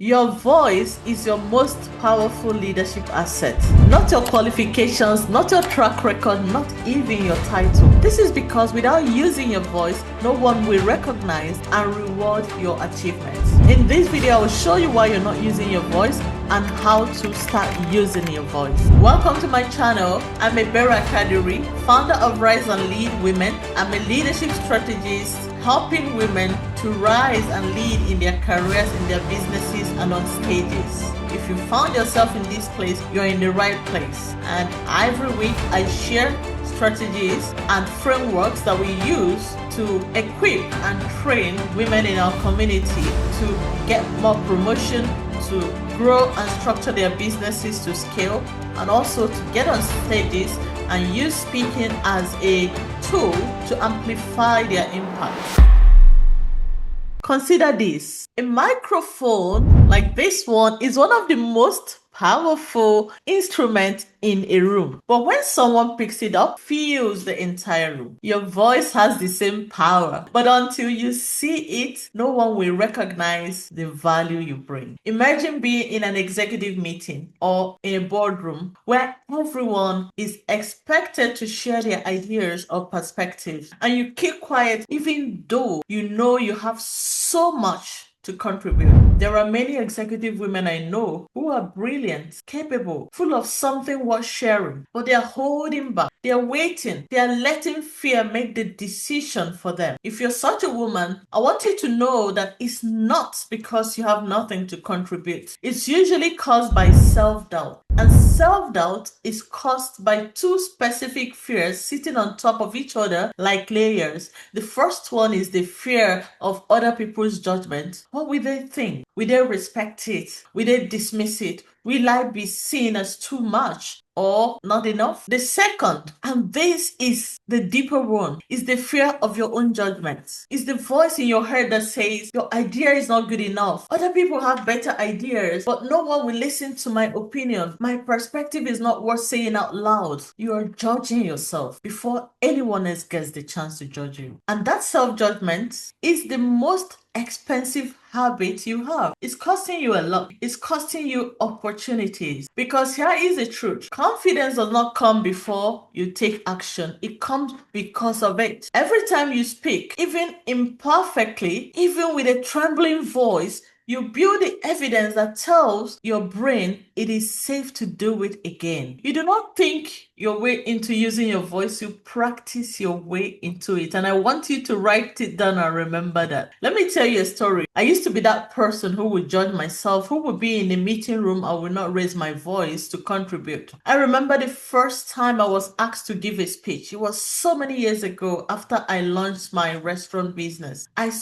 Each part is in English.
Your voice is your most powerful leadership asset. Not your qualifications, not your track record, not even your title. This is because without using your voice, no one will recognize and reward your achievements. In this video, I will show you why you're not using your voice and how to start using your voice. Welcome to my channel. I'm Ebere Kadiri, founder of Rise and Lead Women. I'm a leadership strategist helping women to rise and lead in their careers, in their businesses, and on stages. If you found yourself in this place, you're in the right place. And every week I share strategies and frameworks that we use to equip and train women in our community to get more promotion, to grow and structure their businesses to scale, and also to get on stages and use speaking as a tool to amplify their impact. Consider this. A microphone like this one is one of the most powerful instruments in a room. But when someone picks it up, fills the entire room. Your voice has the same power, but until you see it, no one will recognize the value you bring. Imagine being in an executive meeting or in a boardroom where everyone is expected to share their ideas or perspectives, and you keep quiet even though you know you have so much to contribute. There are many executive women I know who are brilliant, capable, full of something worth sharing, but they are holding back. They are waiting. They are letting fear make the decision for them. If you're such a woman, I want you to know that it's not because you have nothing to contribute. It's usually caused by self-doubt. And self-doubt is caused by two specific fears sitting on top of each other like layers. The first one is the fear of other people's judgment. What will they think? Will they respect it? Will they dismiss it? Will I be seen as too much or not enough? The second, and this is the deeper one, is the fear of your own judgment. It's the voice in your head that says, your idea is not good enough. Other people have better ideas, but no one will listen to my opinion. My perspective is not worth saying out loud. You are judging yourself before anyone else gets the chance to judge you. And that self-judgment is the most expensive habit you have. It's costing you a lot. It's costing you opportunities. Because here is the truth. Confidence does not come before you take action. It comes because of it. Every time you speak, even imperfectly, even with a trembling voice, you build the evidence that tells your brain it is safe to do it again. You do not think your way into using your voice, you practice your way into it. And I want you to write it down and remember that. Let me tell you a story. I used to be that person who would judge myself, who would be in a meeting room, I would not raise my voice to contribute. I remember the first time I was asked to give a speech. It was so many years ago after I launched my restaurant business. I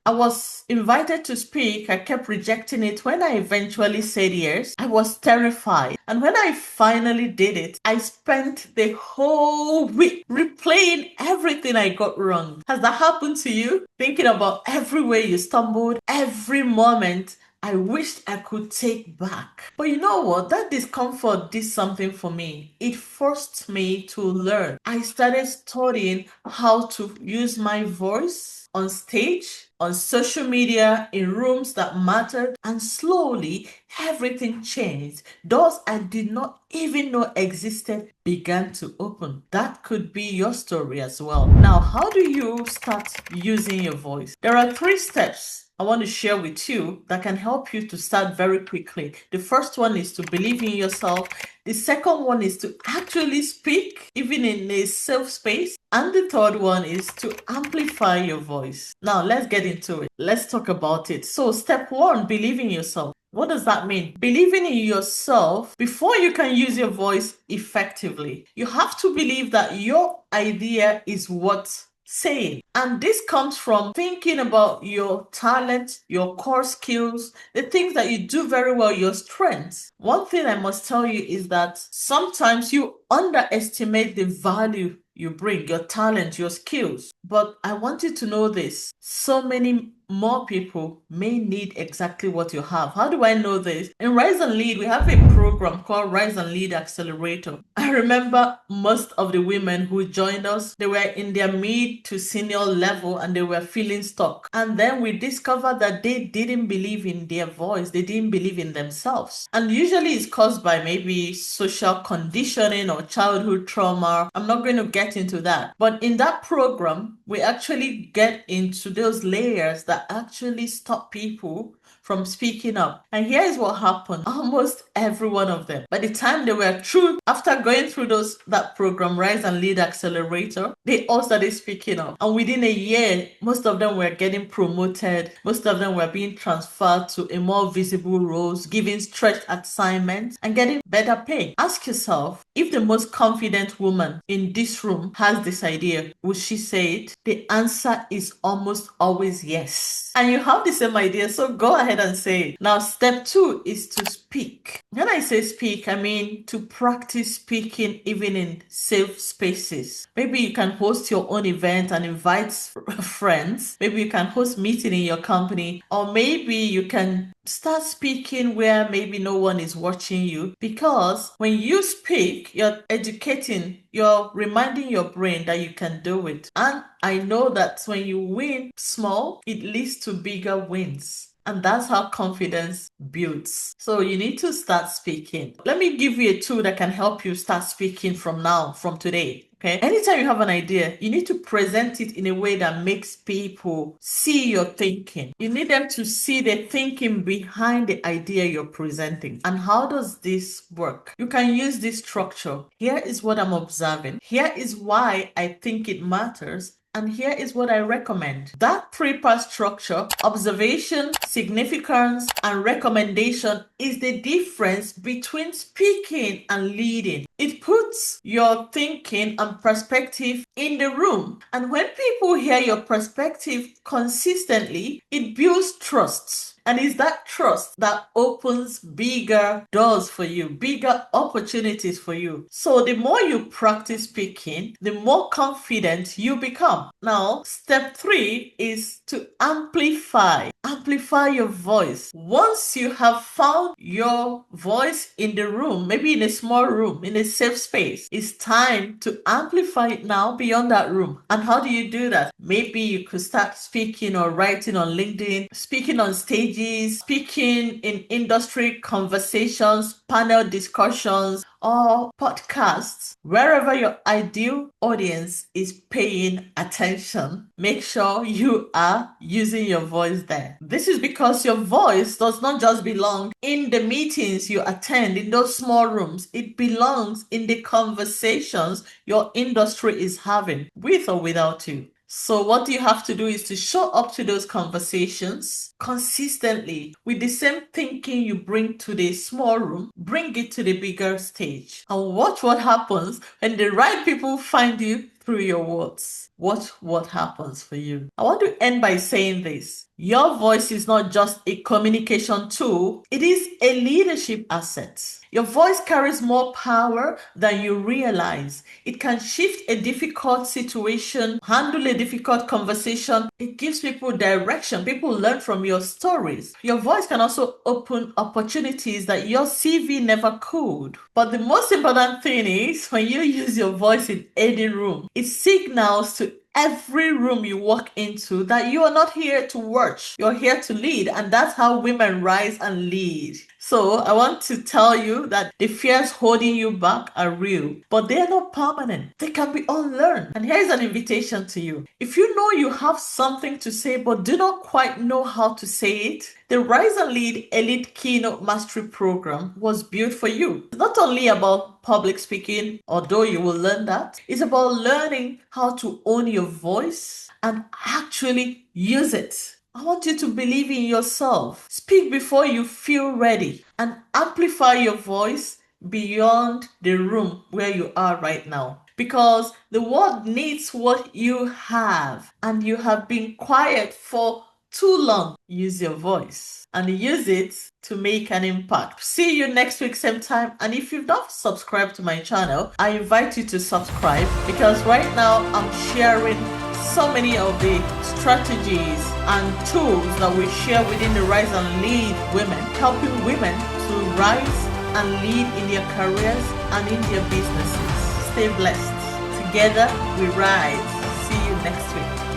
was invited to speak. I kept rejecting it. When I eventually said yes, I was terrified. And when I finally did it, I spent the whole week replaying everything I got wrong. Has that happened to you? Thinking about every way you stumbled, every moment I wished I could take back. But you know what? That discomfort did something for me. It forced me to learn. I started studying how to use my voice on stage, on social media, in rooms that mattered, and slowly everything changed. Doors I did not even know existed began to open. That could be your story as well. Now, how do you start using your voice? There are 3 steps I want to share with you that can help you to start very quickly. The first one is to believe in yourself. The second one is to actually speak, even in a safe space. And the third one is to amplify your voice. Now, let's get into it. Let's talk about it. So, step 1, believe in yourself. What does that mean? Believing in yourself before you can use your voice effectively. You have to believe that your idea is worth saying. And this comes from thinking about your talent, your core skills, the things that you do very well, your strengths. One thing I must tell you is that sometimes you underestimate the value you bring, your talent, your skills. But I want you to know this. So many more people may need exactly what you have. How do I know this? In Rise and Lead, we have a program called Rise and Lead Accelerator. I remember most of the women who joined us, they were in their mid to senior level and they were feeling stuck. And then we discovered that they didn't believe in their voice. They didn't believe in themselves. And usually it's caused by maybe social conditioning or childhood trauma. I'm not going to get into that. But in that program, we actually get into those layers that actually stop people from speaking up. And here is what happened. Almost every one of them, by the time they were through, after going through that program, Rise and Lead Accelerator, they all started speaking up. And within a year, most of them were getting promoted. Most of them were being transferred to a more visible roles, giving stretched assignments, and getting better pay. Ask yourself, if the most confident woman in this room has this idea, would she say it? The answer is almost always yes. And you have the same idea, so go ahead and say it. Now, step 2 is to speak. When I say speak, I mean to practice speaking even in safe spaces. Maybe you can host your own event and invite friends. Maybe you can host meeting in your company, or maybe you can start speaking where maybe no one is watching you, because when you speak, you're educating, you're reminding your brain that you can do it. And I know that when you win small, it leads to bigger wins. And that's how confidence builds. So you need to start speaking. Let me give you a tool that can help you start speaking from now, from today. Okay. Anytime you have an idea, you need to present it in a way that makes people see your thinking. You need them to see the thinking behind the idea you're presenting. And how does this work? You can use this structure. Here is what I'm observing. Here is why I think it matters. And here is what I recommend. That 3-part structure, observation, significance, and recommendation, is the difference between speaking and leading. It puts your thinking and perspective in the room. And when people hear your perspective consistently, it builds trust. And it's that trust that opens bigger doors for you, bigger opportunities for you. So the more you practice speaking, the more confident you become. Now, step 3 is to amplify. Amplify your voice. Once you have found your voice in the room, maybe in a small room, in a safe space, it's time to amplify it now beyond that room. And how do you do that? Maybe you could start speaking or writing on LinkedIn, speaking on stages, speaking in industry conversations, panel discussions, or podcasts. Wherever your ideal audience is paying attention, make sure you are using your voice there. This is because your voice does not just belong in the meetings you attend in those small rooms. It belongs in the conversations your industry is having, with or without you. So what you have to do is to show up to those conversations consistently with the same thinking you bring to the small room, bring it to the bigger stage. And watch what happens when the right people find you through your words. Watch what happens for you. I want to end by saying this. Your voice is not just a communication tool, it is a leadership asset. Your voice carries more power than you realize. It can shift a difficult situation, handle a difficult conversation. It gives people direction. People learn from your stories. Your voice can also open opportunities that your CV never could. But the most important thing is when you use your voice in any room, it signals to every room you walk into that you are not here to watch, you're here to lead. And that's how women rise and lead. So I want to tell you that the fears holding you back are real, but they are not permanent. They can be unlearned. And here's an invitation to you. If you know you have something to say but do not quite know how to say it, the Rise and Lead Elite Keynote Mastery Program was built for you. It's not only about public speaking, although you will learn that. It's about learning how to own your voice and actually use it. I want you to believe in yourself. Speak before you feel ready and amplify your voice beyond the room where you are right now. Because the world needs what you have, and you have been quiet for too long. Use your voice and use it to make an impact. See you next week, same time. And if you've not subscribed to my channel, I invite you to subscribe, because right now I'm sharing so many of the strategies and tools that we share within the Rise and Lead Women, helping women to rise and lead in their careers and in their businesses. Stay blessed. Together we rise. See you next week.